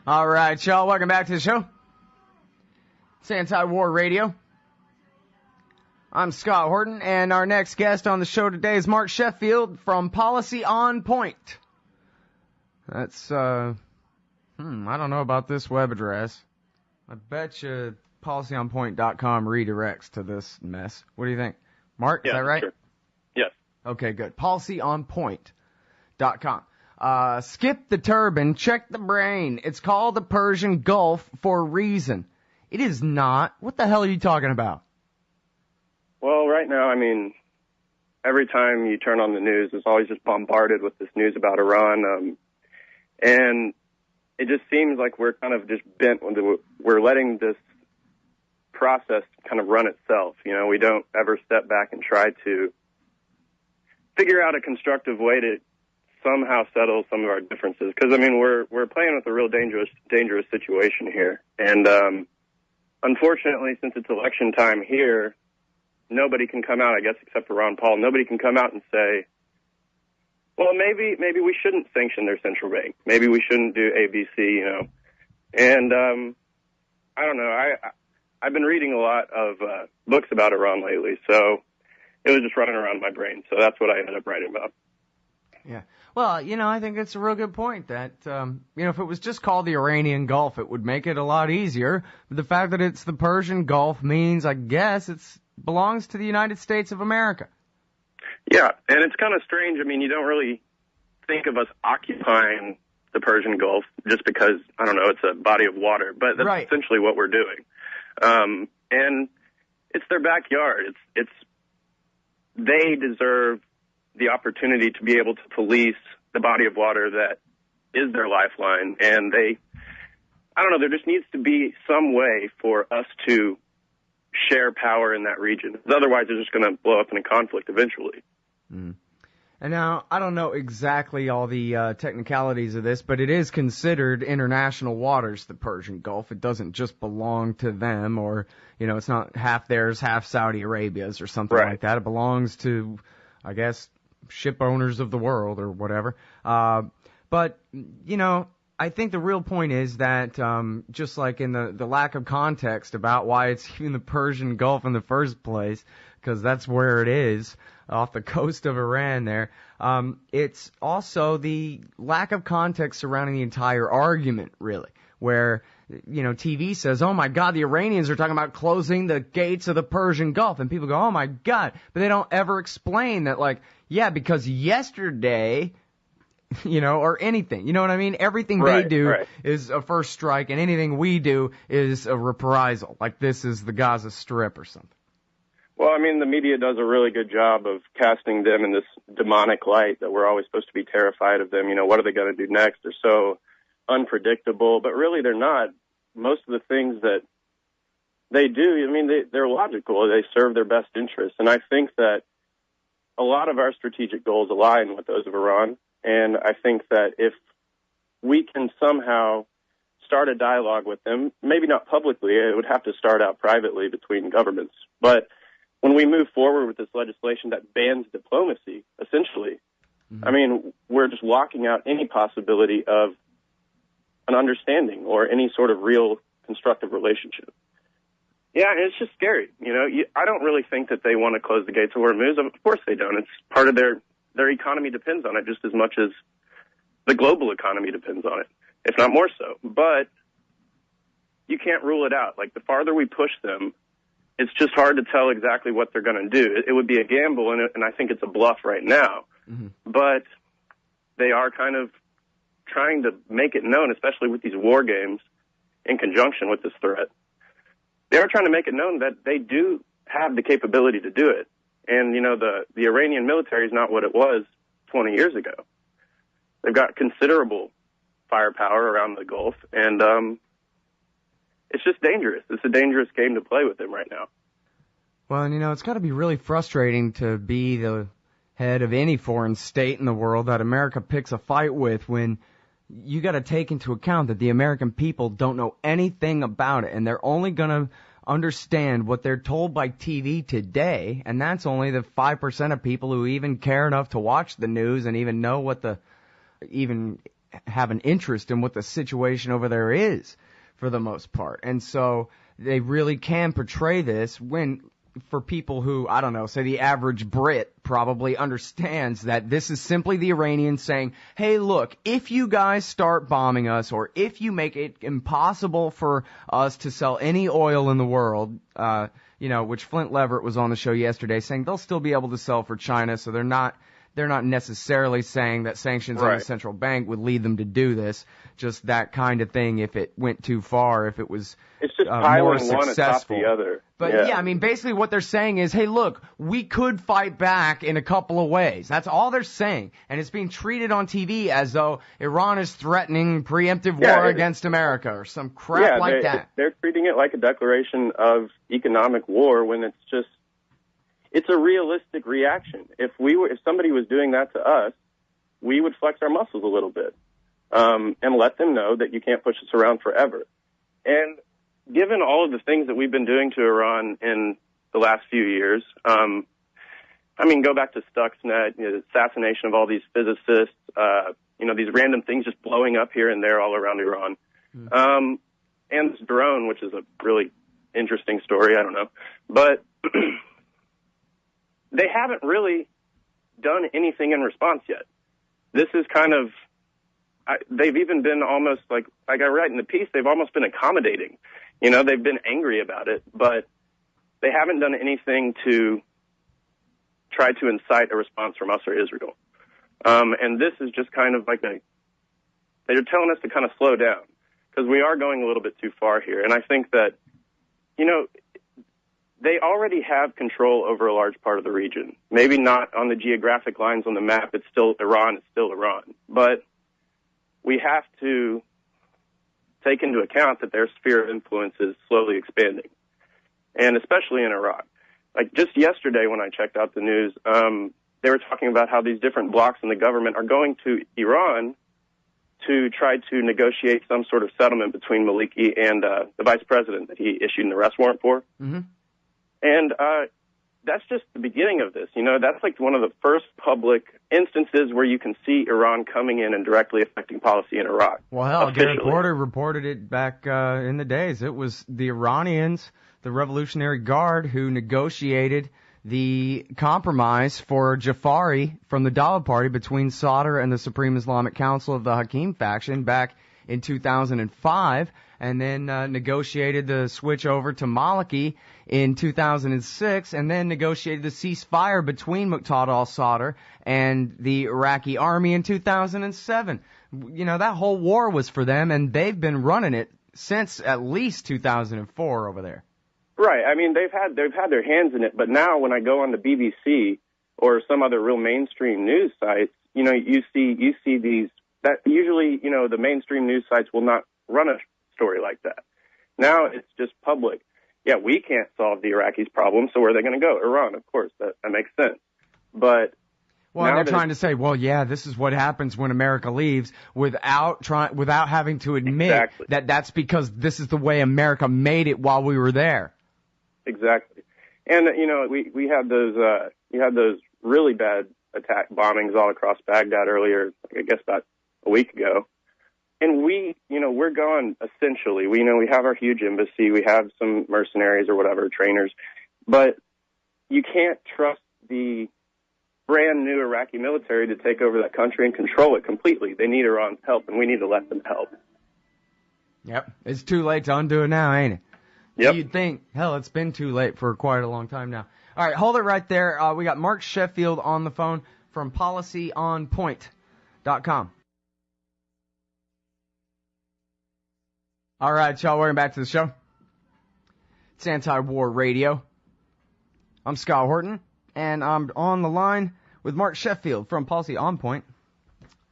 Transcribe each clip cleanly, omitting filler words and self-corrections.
All right, y'all, welcome back to the show. It's Anti-War Radio. I'm Scott Horton, and our next guest on the show today is Mark Sheffield from Policy on Point. That's, I don't know about this web address. I bet you policyonpoint.com redirects to this mess. What do you think? Mark, is that right? Sure. Yes. Okay, good. Policyonpoint.com. Skip the turban, check the brain. It's called the Persian Gulf for a reason. It is not. What the hell are you talking about? Well, right now, I mean, every time you turn on the news, it's always just bombarded with this news about Iran. And it just seems like we're kind of just bent. We're letting this process kind of run itself. You know, we don't ever step back and try to figure out a constructive way to somehow settle some of our differences. Because, I mean, we're playing with a real dangerous situation here. And unfortunately, since it's election time here, nobody can come out, I guess, except for Ron Paul. Nobody can come out and say, well, maybe we shouldn't sanction their central bank. Maybe we shouldn't do ABC, you know. And I don't know. I've been reading a lot of books about Iran lately, so it was just running around my brain. So that's what I ended up writing about. Yeah. Well, you know, I think it's a real good point that, if it was just called the Iranian Gulf, it would make it a lot easier. But the fact that it's the Persian Gulf means, I guess, it belongs to the United States of America. Yeah, and it's kind of strange. I mean, you don't really think of us occupying the Persian Gulf just because, I don't know, it's a body of water. But that's right. Essentially what we're doing. And it's their backyard. They deserve the opportunity to be able to police the body of water that is their lifeline. And I don't know, there just needs to be some way for us to share power in that region. Otherwise, it's just going to blow up in a conflict eventually. Mm. And now, I don't know exactly all the technicalities of this, but it is considered international waters, the Persian Gulf. It doesn't just belong to them, or, it's not half theirs, half Saudi Arabia's or something right. like that. It belongs to, I guess, ship owners of the world or whatever. But, I think the real point is that just like in the lack of context about why it's even the Persian Gulf in the first place, because that's where it is, off the coast of Iran there, it's also the lack of context surrounding the entire argument, really, where, TV says, oh my God, the Iranians are talking about closing the gates of the Persian Gulf, and people go, oh my God, but they don't ever explain that, because yesterday, or anything. You know what I mean? Everything they do is a first strike, and anything we do is a reprisal. Like this is the Gaza Strip or something. Well, I mean, the media does a really good job of casting them in this demonic light that we're always supposed to be terrified of them. What are they going to do next? They're so unpredictable, but really they're not. Most of the things that they do, I mean, they're logical. They serve their best interests. And I think that a lot of our strategic goals align with those of Iran. And I think that if we can somehow start a dialogue with them, maybe not publicly, it would have to start out privately between governments. But when we move forward with this legislation that bans diplomacy, essentially, I mean, we're just locking out any possibility of an understanding or any sort of real constructive relationship. Yeah, and it's just scary. I don't really think that they want to close the gates of Hormuz. Of course they don't. It's part of their economy depends on it just as much as the global economy depends on it, if not more so. But you can't rule it out. Like, the farther we push them, it's just hard to tell exactly what they're going to do. It would be a gamble, and I think it's a bluff right now. Mm-hmm. But they are kind of trying to make it known, especially with these war games in conjunction with this threat. They are trying to make it known that they do have the capability to do it. And, the Iranian military is not what it was 20 years ago. They've got considerable firepower around the Gulf, and it's just dangerous. It's a dangerous game to play with them right now. Well, and, it's got to be really frustrating to be the head of any foreign state in the world that America picks a fight with when you got to take into account that the American people don't know anything about it, and they're only going to understand what they're told by TV today, and that's only the 5% of people who even care enough to watch the news and even know what the even have an interest in what the situation over there is for the most part. And so they really can portray this when, for people who, I don't know, say the average Brit probably understands that this is simply the Iranians saying, hey, look, if you guys start bombing us, or if you make it impossible for us to sell any oil in the world, which Flint Leverett was on the show yesterday saying they'll still be able to sell for China, so they're not necessarily saying that sanctions on the central bank would lead them to do this. Just that kind of thing if it went too far, if it was it's just more successful. One atop the other. But I mean, basically what they're saying is, hey, look, we could fight back in a couple of ways. That's all they're saying. And it's being treated on TV as though Iran is threatening preemptive war against America or some crap like that. They're treating it like a declaration of economic war when it's a realistic reaction. If somebody was doing that to us, we would flex our muscles a little bit, and let them know that you can't push us around forever. And given all of the things that we've been doing to Iran in the last few years, go back to Stuxnet, the assassination of all these physicists, these random things just blowing up here and there all around Iran, and this drone, which is a really interesting story. I don't know, but they haven't really done anything in response yet. This is kind of, they've even been almost like I write in the piece, they've almost been accommodating. They've been angry about it, but they haven't done anything to try to incite a response from us or Israel. And this is just kind of like they're telling us to kind of slow down because we are going a little bit too far here. And I think that, they already have control over a large part of the region. Maybe not on the geographic lines on the map. It's still Iran. But we have to take into account that their sphere of influence is slowly expanding, and especially in Iraq. Like just yesterday when I checked out the news, they were talking about how these different blocs in the government are going to Iran to try to negotiate some sort of settlement between Maliki and the vice president that he issued an arrest warrant for. Mm-hmm. And that's just the beginning of this. That's like one of the first public instances where you can see Iran coming in and directly affecting policy in Iraq. Well, hell, Garrett Porter reported it back in the days. It was the Iranians, the Revolutionary Guard, who negotiated the compromise for Jafari from the Dawa Party between Sadr and the Supreme Islamic Council of the Hakim faction back in 2005, and then negotiated the switch over to Maliki in 2006, and then negotiated the ceasefire between Muqtada al-Sadr and the Iraqi army in 2007. That whole war was for them, and they've been running it since at least 2004 over there. Right. I mean, they've had their hands in it, but now when I go on the BBC or some other real mainstream news sites, you see these that usually, the mainstream news sites will not run a story like that. Now it's just public. Yeah, we can't solve the Iraqis' problem, so where are they going to go? Iran, of course. That makes sense. But they're trying to say, this is what happens when America leaves, without having to admit that that's because this is the way America made it while we were there. Exactly. And we had those really bad attack bombings all across Baghdad earlier, I guess about a week ago. And we're gone essentially. We have our huge embassy. We have some mercenaries or whatever, trainers. But you can't trust the brand new Iraqi military to take over that country and control it completely. They need Iran's help, and we need to let them help. Yep. It's too late to undo it now, ain't it? Yep. You'd think, hell, it's been too late for quite a long time now. All right, hold it right there. We got Mark Sheffield on the phone from policyonpoint.com. All right, y'all, welcome back to the show. It's Anti-War Radio. I'm Scott Horton, and I'm on the line with Mark Sheffield from Policy On Point.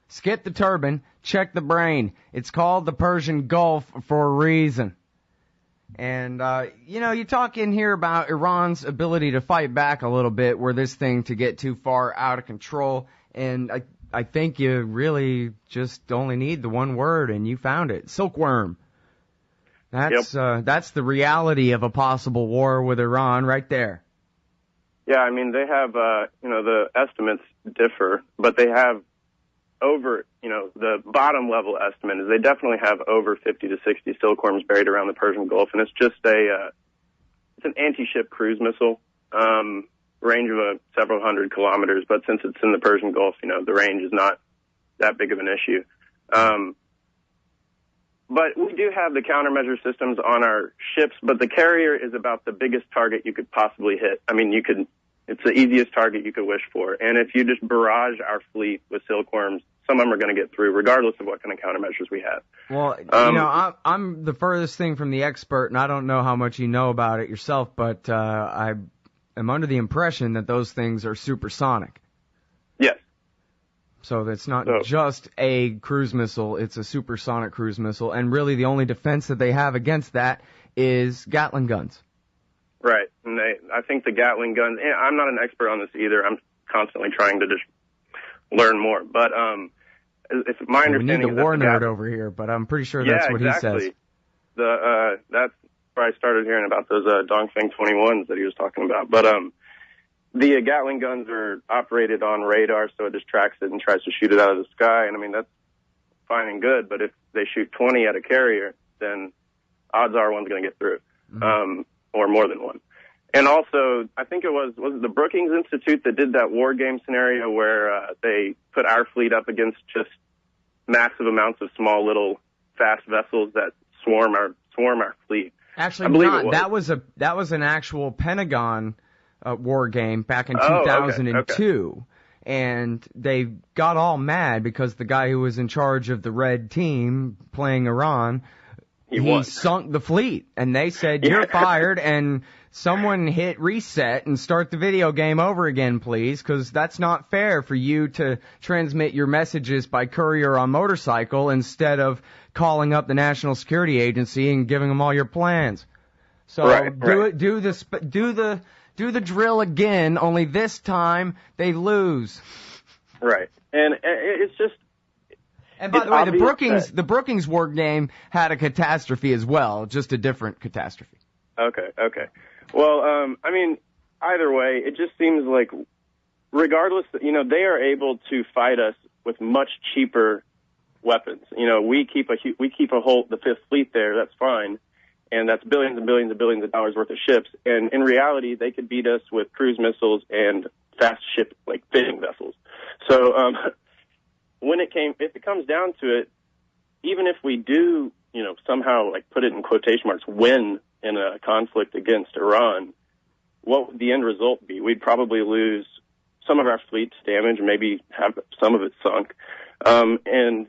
Skip the turban, check the brain. It's called the Persian Gulf for a reason. And, you talk in here about Iran's ability to fight back a little bit were this thing to get too far out of control. And I think you really just only need the one word, and you found it. Silkworm. That's the reality of a possible war with Iran right there. Yeah, I mean, they have, the estimates differ, but they have over, the bottom level estimate is they definitely have over 50 to 60 Silkworms buried around the Persian Gulf, and it's just it's an anti-ship cruise missile, range of several hundred kilometers, but since it's in the Persian Gulf, the range is not that big of an issue. But we do have the countermeasure systems on our ships, but the carrier is about the biggest target you could possibly hit. I mean, it's the easiest target you could wish for. And if you just barrage our fleet with Silkworms, some of them are going to get through, regardless of what kind of countermeasures we have. Well, I'm the furthest thing from the expert, and I don't know how much you know about it yourself, but I am under the impression that those things are supersonic. Yes. So that's not just a cruise missile, it's a supersonic cruise missile, and really the only defense that they have against that is Gatling guns. Right, and I think the Gatling guns, and I'm not an expert on this either, I'm constantly trying to just learn more, but it's my understanding. We need the war nerd over here, but I'm pretty sure that's what exactly. He says. That's where I started hearing about those Dongfeng 21s that he was talking about, but the Gatling guns are operated on radar, so it just tracks it and tries to shoot it out of the sky. And I mean, that's fine and good, but if they shoot 20 at a carrier, then odds are one's going to get through, or more than one. And also, I think was it the Brookings Institute that did that war game scenario where they put our fleet up against just massive amounts of small little fast vessels that swarm our fleet. Actually, not. That was an actual Pentagon war game back in 2002. Okay. And they got all mad because the guy who was in charge of the red team playing Iran, he sunk the fleet. And they said, you're fired, and someone hit reset and start the video game over again, please, because that's not fair for you to transmit your messages by courier on motorcycle instead of calling up the National Security Agency and giving them all your plans. So do the drill again, only this time they lose. Right. And it's just... And by the way, the Brookings war game had a catastrophe as well, just a different catastrophe. Okay. Well, I mean, either way, it just seems like, regardless, they are able to fight us with much cheaper weapons. We keep the Fifth Fleet there, that's fine. And that's billions and billions and billions of dollars worth of ships. And in reality, they could beat us with cruise missiles and fast ship, like fishing vessels. So, if it comes down to it, even if we do, somehow like put it in quotation marks, win in a conflict against Iran, what would the end result be? We'd probably lose some of our fleet's damage, maybe have some of it sunk. And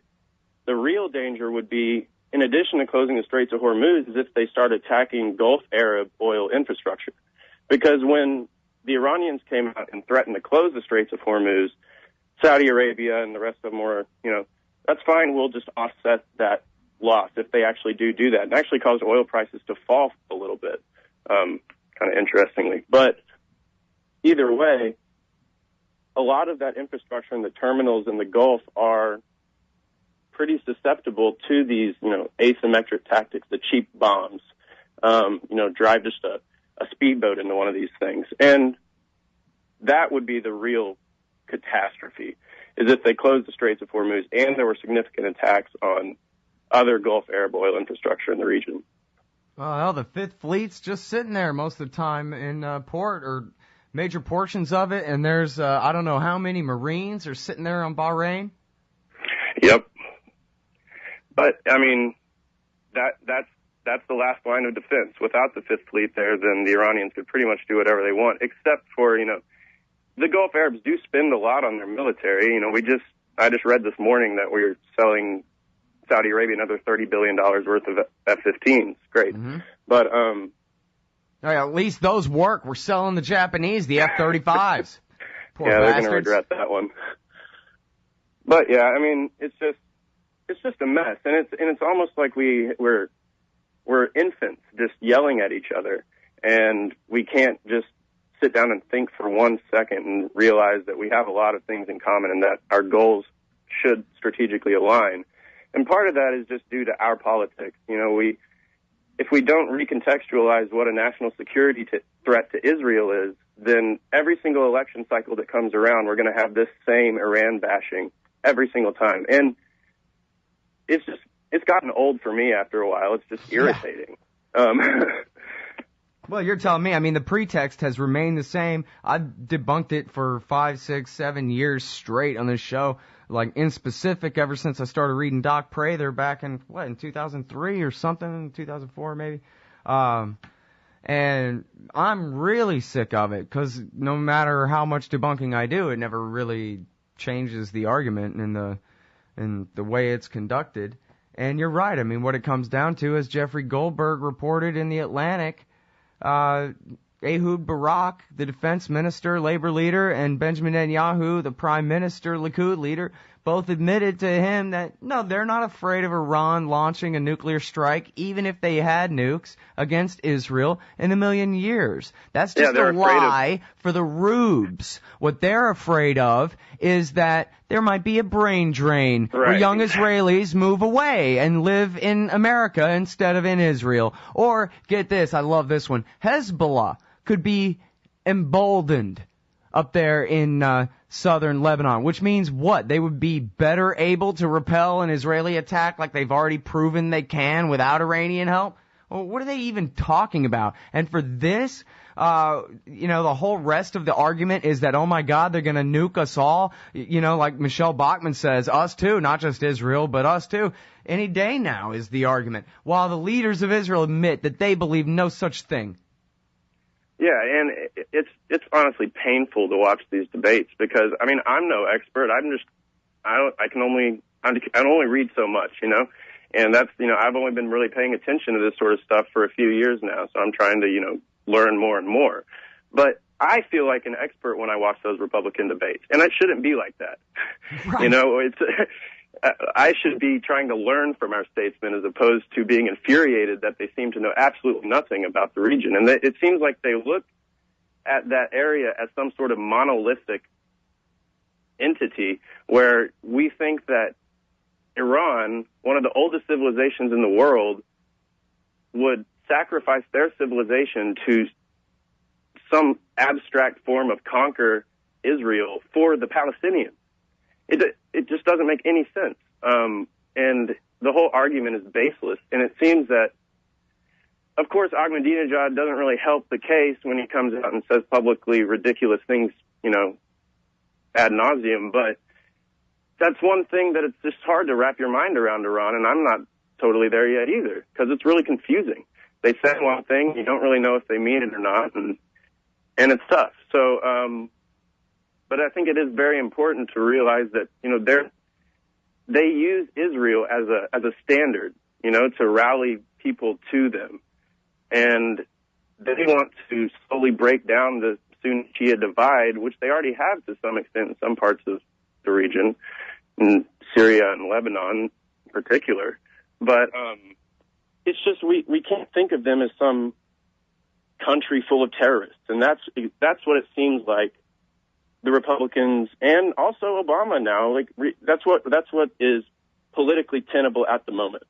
the real danger would be, in addition to closing the Straits of Hormuz, is if they start attacking Gulf Arab oil infrastructure. Because when the Iranians came out and threatened to close the Straits of Hormuz, Saudi Arabia and the rest of them were, that's fine, we'll just offset that loss if they actually do that. And actually caused oil prices to fall a little bit, kind of interestingly. But either way, a lot of that infrastructure and the terminals in the Gulf are pretty susceptible to these, asymmetric tactics, the cheap bombs, drive just a speedboat into one of these things. And that would be the real catastrophe, is if they closed the Straits of Hormuz and there were significant attacks on other Gulf Arab oil infrastructure in the region. Well, the Fifth Fleet's just sitting there most of the time in port or major portions of it, and there's, I don't know how many Marines are sitting there on Bahrain. Yep. But, I mean, that's the last line of defense. Without the Fifth Fleet there, then the Iranians could pretty much do whatever they want, except for, the Gulf Arabs do spend a lot on their military. I just read this morning that we're selling Saudi Arabia another $30 billion worth of F-15s. Great. Mm-hmm. But, at least those work. We're selling the Japanese the F-35s. Poor they're bastards. going to regret that one. But, yeah, I mean, it's just a mess, and it's almost like we're infants just yelling at each other, and we can't just sit down and think for 1 second and realize that we have a lot of things in common and that our goals should strategically align. And part of that is just due to our politics. If we don't recontextualize what a national security threat to Israel is, then every single election cycle that comes around, we're going to have this same Iran bashing every single time. And it's gotten old for me after a while. It's just irritating. Yeah. Well, you're telling me. I mean, the pretext has remained the same. I've debunked it for 5, 6, 7 years straight on this show. Like, in specific, ever since I started reading Doc Prather back in 2003 or something, 2004 maybe. And I'm really sick of it, because no matter how much debunking I do, it never really changes the argument in the way it's conducted. And you're right. I mean, what it comes down to, as Jeffrey Goldberg reported in The Atlantic, Ehud Barak, the defense minister, labor leader, and Benjamin Netanyahu, the prime minister, Likud leader, both admitted to him that, no, they're not afraid of Iran launching a nuclear strike, even if they had nukes, against Israel in a million years. That's just a lie for the rubes. What they're afraid of is that there might be a brain drain where young Israelis move away and live in America instead of in Israel. Or, get this, I love this one, Hezbollah could be emboldened up there in southern Lebanon, which means what? They would be better able to repel an Israeli attack like they've already proven they can without Iranian help? Well, what are they even talking about? And for this, the whole rest of the argument is that, oh my God, they're going to nuke us all. Like Michelle Bachmann says, us too, not just Israel, but us too. Any day now is the argument, while the leaders of Israel admit that they believe no such thing. Yeah, and it's honestly painful to watch these debates, because I mean, I'm no expert. I can only read so much, and that's, I've only been really paying attention to this sort of stuff for a few years now, so I'm trying to, learn more and more. But I feel like an expert when I watch those Republican debates, and it shouldn't be like that. Right. I should be trying to learn from our statesmen as opposed to being infuriated that they seem to know absolutely nothing about the region. And it seems like they look at that area as some sort of monolithic entity, where we think that Iran, one of the oldest civilizations in the world, would sacrifice their civilization to some abstract form of conquer Israel for the Palestinians. It just doesn't make any sense. And the whole argument is baseless. And it seems that, of course, Ahmadinejad doesn't really help the case when he comes out and says publicly ridiculous things, ad nauseum. But that's one thing that it's just hard to wrap your mind around Iran. And I'm not totally there yet either, because it's really confusing. They say one thing, you don't really know if they mean it or not. And it's tough. So, but I think it is very important to realize that, they use Israel as a standard, to rally people to them. And they want to slowly break down the Sunni-Shia divide, which they already have to some extent in some parts of the region, in Syria and Lebanon in particular. But it's just we can't think of them as some country full of terrorists. And that's what it seems like the Republicans and also Obama now, that's what is politically tenable at the moment.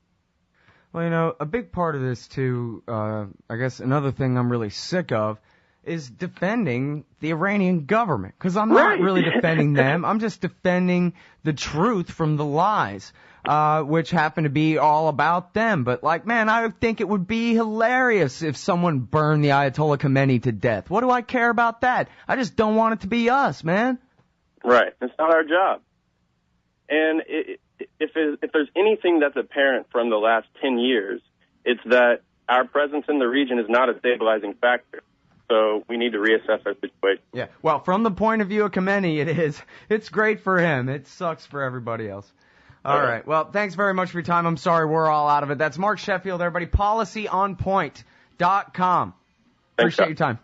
Well, a big part of this too, I guess another thing I'm really sick of is defending the Iranian government, because I'm not really defending them. I'm just defending the truth from the lies, which happen to be all about them. But man, I think it would be hilarious if someone burned the Ayatollah Khomeini to death. What do I care about that? I just don't want it to be us, man. Right. It's not our job. And if there's anything that's apparent from the last 10 years, it's that our presence in the region is not a stabilizing factor. So we need to reassess our situation. Yeah. Well, from the point of view of Khomeini, it is. It's great for him. It sucks for everybody else. All right. Well, thanks very much for your time. I'm sorry we're all out of it. That's Mark Sheffield, everybody. PolicyOnPoint.com. Appreciate your time.